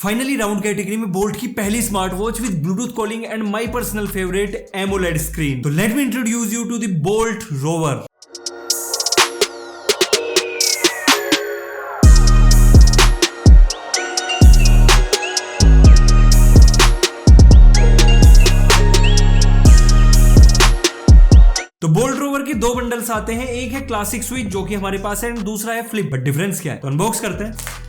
Finally round category में Boult की पहली smart watch with Bluetooth calling and my personal favourite AMOLED screen. तो let me introduce you to the Boult Rover. तो Boult Rover के दो bundles आते हैं, एक है क्लासिक स्विच जो कि हमारे पास है एंड दूसरा है फ्लिप। बट डिफरेंस क्या है तो अनबॉक्स करते हैं।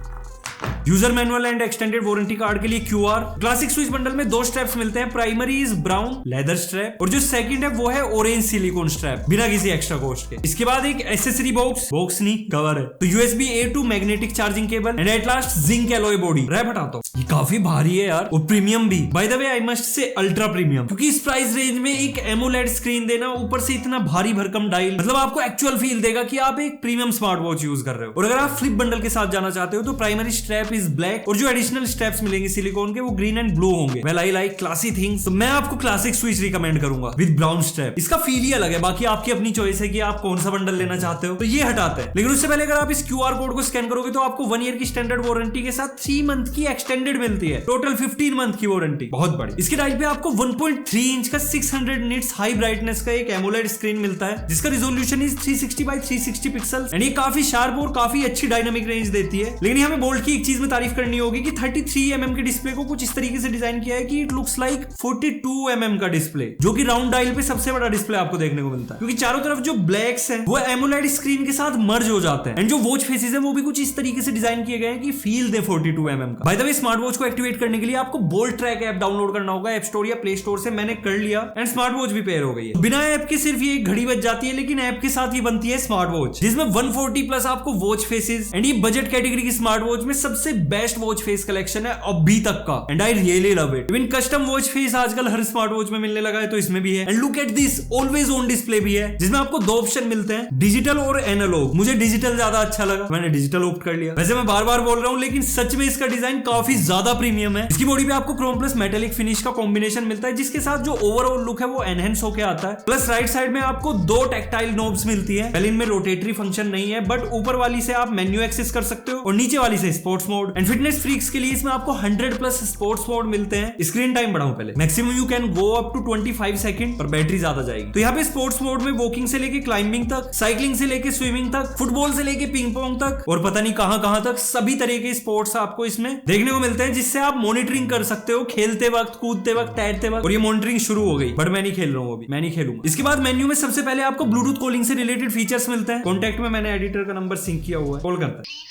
User manual and extended warranty card के लिए क्यूआर। क्लासिक स्विच बंडल में दो स्ट्रैप्स मिलते हैं। Primary is brown leather strap और जो सेकंड है वो है ऑरेंज सिलिकॉन स्ट्रैप बिना किसी एक्स्ट्रा कॉस्ट के। इसके बाद एक एसेसरी बॉक्स नहीं कवर है। तो USB A to magnetic charging cable and at last zinc alloy body. Wrap हटाता हूं, ये काफी भारी है यार और प्रीमियम भी। By the way I must say ultra premium, क्योंकि इस प्राइस रेंज में एक एमोलेड स्क्रीन देना ऊपर से इतना भारी भरकम डायल, मतलब आपको एक्चुअल फील देगा कि आप एक प्रीमियम स्मार्ट वॉच यूज कर रहे हो। और अगर आप फ्लिप बंडल के साथ जाना चाहते हो तो प्राइमरी स्ट्रैप इज ब्लैक और जो एडिशनल स्ट्रैप्स मिलेंगे सिलिकॉन के वो ग्रीन एंड ब्लू होंगे। Well I like classy things, तो मैं आपको क्लासिक स्विच रिकमेंड करूंगा विद ब्राउन स्ट्रैप। इसका फील ही अलग है, बाकी आपकी अपनी चॉइस है कि आप कौन सा बंडल लेना चाहते हो। तो ये हटाते हैं, लेकिन उससे पहले अगर आप इस QR कोड को स्कैन करोगे तो आपको 1 ईयर की स्टैंडर्ड वारंटी के साथ 3 मंथ की एक्सटेंडेड मिलती है। टोटल 15 मंथ की वारंटी, बहुत बड़ी। इसके टाइप पे आपको 1.3 इंच का 600 निट्स हाई ब्राइटनेस का एक एमोलेड स्क्रीन मिलता है जिसका resolution is 360 by 360 pixels and ये काफी शार्प और काफी अच्छी डायनामिक रेंज देती है। लेकिन हमें बोल्ट की एक चीज में तारीफ करनी होगी कि 33 mm के डिस्प्ले को कुछ इस तरीके से डिजाइन किया है कि इट लुक्स लाइक 42 mm का डिस्प्ले, जो कि राउंड डायल पे सबसे बड़ा डिस्प्ले आपको देखने को मिलता है। क्योंकि चारों तरफ जो ब्लैक्स हैं वो एमोलेड स्क्रीन के साथ मर्ज हो जाते हैं एंड जो वॉच फेसेस हैं वो भी कुछ इस तरीके से डिजाइन किए गए हैं कि फील दे 42 mm का। By the way smart watch को एक्टिवेट करने के लिए आपको बोल्ट ट्रैक ऐप डाउनलोड करना होगा ऐप स्टोर या प्ले स्टोर से। मैंने कर लिया एंड स्मार्ट वॉच भी पेयर हो गई है। बिना ऐप के सिर्फ ये घड़ी बज जाती है, लेकिन ऐप के साथ ही बनती है स्मार्ट वॉच जिसमें 140 प्लस आपको वॉच फेसेस एंड ये बजट कैटेगरी की स्मार्ट वॉच में सबसे बेस्ट वॉच फेस कलेक्शन है अभी तक का and I really love it. Even custom watch face आजकल हर स्मार्ट वॉच में मिलने लगा है तो इसमें भी है। And look at this, always on display भी है जिसमें आपको दो ऑप्शन मिलते हैं, डिजिटल और एनालॉग। मुझे डिजिटल ज्यादा अच्छा लगा, मैंने डिजिटल ऑप्ट कर लिया। वैसे मैं बार बार बोल रहा हूं लेकिन सच में इसका डिजाइन काफी ज्यादा प्रीमियम है। इसकी बॉडी पे आपको क्रोम प्लस मेटेलिक फिनिश का कॉम्बिनेशन मिलता है जिसके साथ जो ओवरऑल लुक है वो एनहेंस होकर आता है। प्लस राइट साइड में आपको दो टेक्टाइल नोब्स मिलती है। पहले इनमें रोटेटरी फंक्शन नहीं है बट ऊपर वाली से आप मेन्यू एक्सेस कर सकते हो और नीचे वाली से sports mode. And fitness freaks के लिए इसमें आपको 100 प्लस स्पोर्ट्स मोड मिलते हैं। स्क्रीन टाइम बढ़ाऊं पहले, maximum you can go up to 25 second पर बैटरी ज्यादा जाएगी। तो यहाँ पे स्पोर्ट्स मोड में वॉकिंग से लेके क्लाइंबिंग तक, साइकिलिंग से लेके स्विमिंग तक, फुटबॉल से लेके पिंग पोंग तक और पता नहीं कहां तक सभी तरह के स्पोर्ट्स आपको इसमें देखने को मिलते हैं जिससे आप मॉनिटरिंग कर सकते हो खेलते वक्त, कूदते वक्त, तैरते वक्त। और ये मॉनिटरिंग शुरू हो गई बट मैं नहीं खेल रहा हूँ, अभी मैं नहीं खेलूंगा। इसके बाद मेन्यू में सबसे पहले आपको ब्लूटूथ कॉलिंग से रिलेटेड फीचर्स मिलते हैं। कॉन्टैक्ट में मैंने एडिटर का नंबर सिंक किया हुआ है, कॉल करता है।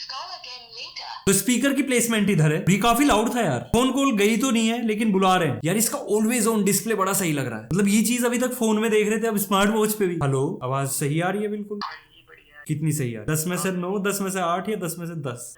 तो स्पीकर की प्लेसमेंट इधर है, ये काफी लाउड था यार। फोन कॉल गई तो नहीं है लेकिन बुला रहे हैं यार। इसका ऑलवेज ऑन डिस्प्ले बड़ा सही लग रहा है, मतलब ये चीज अभी तक फोन में देख रहे थे, अब स्मार्ट वॉच पे भी। हेलो, आवाज सही आ रही है? बिल्कुल। कितनी सही है? 10 में से 9, 10 में से 8 या 10 में से 10?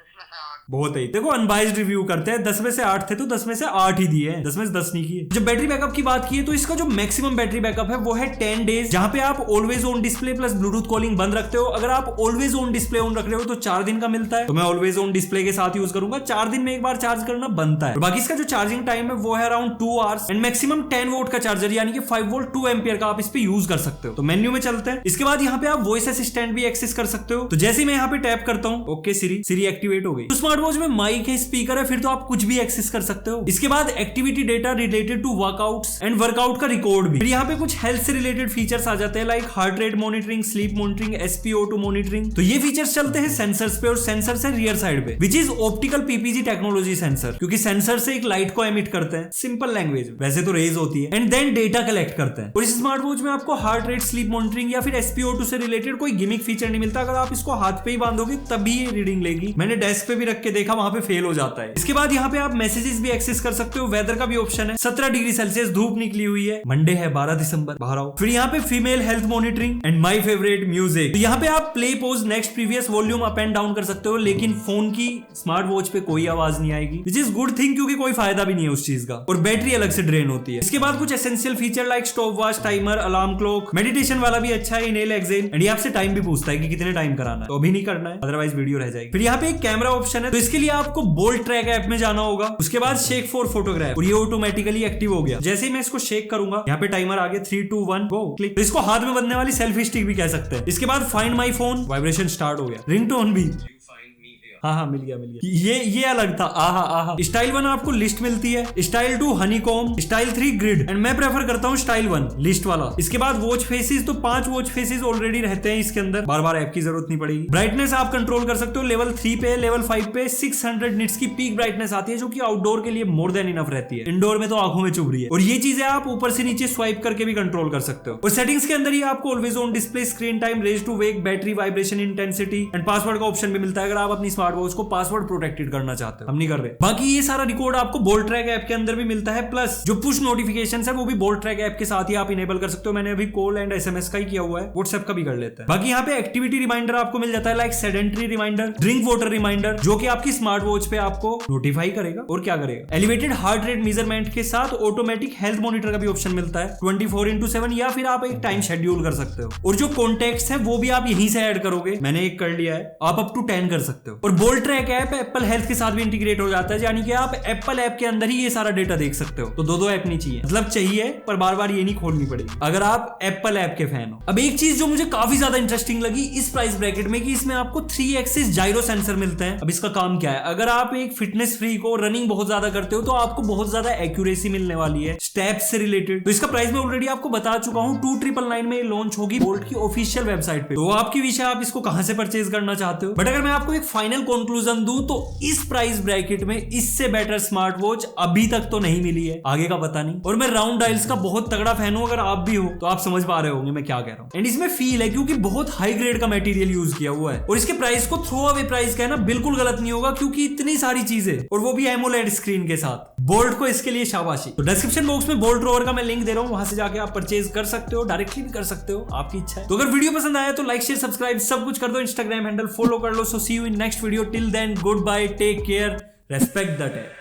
बहुत है। देखो अनबाइज्ड रिव्यू करते हैं, 10 में से 8 थे तो 10 में से 8 ही दिए हैं, 10 में से 10 नहीं किए। जब बैटरी बैकअप की बात की है तो इसका जो मैक्सिमम बैटरी बैकअप है वो है 10 डेज, जहां पे आप always on display plus Bluetooth calling बंद रखते हो। अगर आप ऑलवेज ऑन डिस्प्ले ऑन रख रहे हो तो 4 दिन का मिलता है। तो मैं ऑलवेज ऑन डिस्प्ले के साथ यूज करूंगा, 4 दिन में एक बार चार्ज करना बनता है। और बाकी इसका जो चार्जिंग टाइम है वो है around 2 hours and maximum 10 volt का चार्जर यानी कि 5 वोल्ट 2 एम्पियर का आप इस पे यूज कर सकते हो। तो मेन्यू में चलते हैं। इसके बाद यहाँ पे आप वॉइस असिस्टेंट भी एक्सेस कर सकते हो। तो जैसे ही मैं यहाँ पे टैप करता हूँ, ओके सीरी एक्टिवेट हो गई। तो स्मार्ट वॉच में माइक है, स्पीकर है, फिर तो आप कुछ भी एक्सेस कर सकते हो। इसके बाद activity data related to workouts and workout का रिकॉर्ड भी। फिर यहाँ पे कुछ हेल्थ से रिलेटेड फीचर्स आ जाते हैं like heart rate monitoring, sleep monitoring, SpO2 monitoring. तो ये फीचर्स चलते हैं सेंसर्स पे और सेंसर से रियर साइड पे, which is optical PPG technology sensor, क्योंकि सेंसर से एक लाइट को एमिट करते हैं सिंपल लैंग्वेज में, वैसे तो रेज होती है, एंड देन डेटा कलेक्ट करते हैं। और इस स्मार्ट वॉच में आपको हार्ट रेट, स्लीप मॉनिटरिंग या फिर SpO2 से रिलेटेड कोई गिमिक फीचर नहीं मिलता। अगर आप इसको हाथ पे ही बांधोगे तभी ये रीडिंग लेगी। मैंने डेस्क पे भी रख के देखा, वहां पे फेल हो जाता है। इसके बाद यहाँ पे आप मैसेजेस भी एक्सेस कर सकते हो, वेदर का भी ऑप्शन है। 17 डिग्री सेल्सियस धूप निकली हुई है, मंडे है 12 दिसंबर, बाहर आओ। फिर यहाँ पे female health monitoring and my favourite music. तो यहाँ पे आप play, pause, next, previous, volume up and down कर सकते हो, लेकिन फोन की स्मार्ट वॉच पे कोई आवाज नहीं आएगी, विच इज गुड थिंग क्योंकि कोई फायदा भी नहीं है उस चीज का। और बैटरी अलग से ड्रेन होती है। इसके बाद कुछ essential feature like stop watch, timer, alarm clock, meditation वाला भी अच्छा है, इनहेल एक्सहेल, एंड ये आपसे टाइम भी पूछता है कि कितने टाइम कराना है, तो अभी नहीं करना है अदरवाइज वीडियो रह जाएगी। फिर यहाँ पे एक कैमरा ऑप्शन है, तो इसके लिए आपको बोल्ट ट्रैक ऐप में जाना होगा। उसके बाद शेक फॉर फोटोग्राफ और ये ऑटोमेटिकली एक्टिव हो गया। जैसे ही मैं इसको शेक करूंगा यहाँ पे टाइमर आ गया, 3 2 1 गो, क्लिक। तो इसको हाथ में बंधने वाली सेल्फी स्टिक भी कह सकते हैं। इसके बाद find my phone, vibration start हो गया, रिंगटोन भी। हाँ मिल गया ये अलग था। आहा स्टाइल 1 आपको लिस्ट मिलती है, style 2 honeycomb, style 3 grid, and मैं प्रेफर करता हूँ स्टाइल 1 लिस्ट वाला। इसके बाद वॉच फेसेस, तो 5 वॉच फेसेस ऑलरेडी रहते हैं इसके अंदर, बार बार ऐप की जरूरत नहीं पड़ेगी। ब्राइटनेस आप कंट्रोल कर सकते हो, लेवल 3 पे, लेवल 5 पे 600 निट्स की पीक ब्राइटनेस आती है, जो कि आउटडोर के लिए मोर देन इनफ रहती है। इंडोर में तो आंखों में चुभ रही है। और ये चीजें आप ऊपर से नीचे स्वाइप करके भी कंट्रोल कर सकते हो। और सेटिंग्स के अंदर ही आपको always on display, screen time, raise to wake, battery, vibration intensity and password का ऑप्शन भी मिलता है, अगर आप अपनी स्मार्ट वॉच को पासवर्ड प्रोटेक्टेड करना चाहते हो। हम नहीं कर रहे। बाकी ये सारा रिकॉर्ड आपको बोल्ट ट्रैक ऐप के अंदर भी मिलता है, प्लस जो पुश नोटिफिकेशन है वो भी बोल्ट ट्रैक ऐप के साथ ही आप इनेबल कर सकते हो। मैंने अभी कॉल एंड एसएमएस का ही किया हुआ है, व्हाट्सएप का भी कर लेते हैं। बाकी यहाँ पे एक्टिविटी रिमाइंडर आपको मिल जाता है, like sedentary reminder, drink water reminder, जो कि आपकी स्मार्ट वॉच पे आपको नोटिफाई करेगा। और क्या करेगा, एलिवेटेड हार्ट रेट मेजरमेंट के साथ ऑटोमेटिक हेल्थ मॉनिटर का भी ऑप्शन मिलता है 24/7, या फिर आप एक टाइम शेड्यूल कर सकते हो। और जो कॉन्टेक्ट्स है वो भी आप यहीं से ऐड करोगे, मैंने एक कर लिया है, आप अप टू 10 कर सकते हो। और bolt track app Apple health के साथ भी इंटीग्रेट हो जाता है, यानी कि आप एप्पल ऐप के अंदर ही ये सारा डेटा देख सकते हो। तो दो ऐप नहीं चाहिए, मतलब चाहिए पर बार बार ये नहीं खोलनी पड़ेगी अगर आप एप्पल ऐप के फैन हो। अब एक चीज जो मुझे काफी ज्यादा इंटरेस्टिंग लगी इस प्राइस ब्रैकेट में, कि इसमें आपको 3 एक्सिस जाइरो सेंसर मिलते हैं। अब इसका काम क्या है, अगर आप एक फिटनेस फ्रीक हो, रनिंग बहुत ज्यादा करते हो, तो आपको बहुत ज्यादा एक्यूरेसी मिलने वाली है स्टेप्स से रिलेटेड। तो इसका प्राइस मैं ऑलरेडी आपको बता चुका हूं, 2999 में लॉन्च होगी बोल्ट की ऑफिशियल वेबसाइट पे। तो आपकी विषय, आप इसको कहां से परचेज करना चाहते हो। बट अगर मैं आपको एक फाइनल कंक्लूजन दूं, तो इस प्राइस ब्रैकेट में इससे बेटर स्मार्ट वॉच अभी तक तो नहीं मिली है, आगे का पता नहीं। और मैं राउंड डायल्स का बहुत तगड़ा फैन हूं, अगर आप भी हो तो आप समझ पा रहे होंगे मैं क्या कह रहा हूं। एंड इसमें फील है क्योंकि बहुत हाई ग्रेड का मटेरियल यूज किया हुआ है। और इसके प्राइस को थ्रो अवे प्राइस कहना बिल्कुल गलत नहीं होगा, क्योंकि इतनी सारी चीजें, और वो भी एमोलेड स्क्रीन के साथ। बोल्ट को इसके लिए शाबाशी। तो डिस्क्रिप्शन बॉक्स में बोल्ट रोवर का मैं लिंक दे रहा हूं, वहां से जाके आप परचेज कर सकते हो, डायरेक्टली भी कर सकते हो, आपकी इच्छा है। तो अगर वीडियो पसंद आया तो लाइक, शेयर, सब्सक्राइब सब कुछ कर दो, इंस्टाग्राम हैंडल फॉलो कर लो। So see you in next video, till then goodbye, take care, respect the take.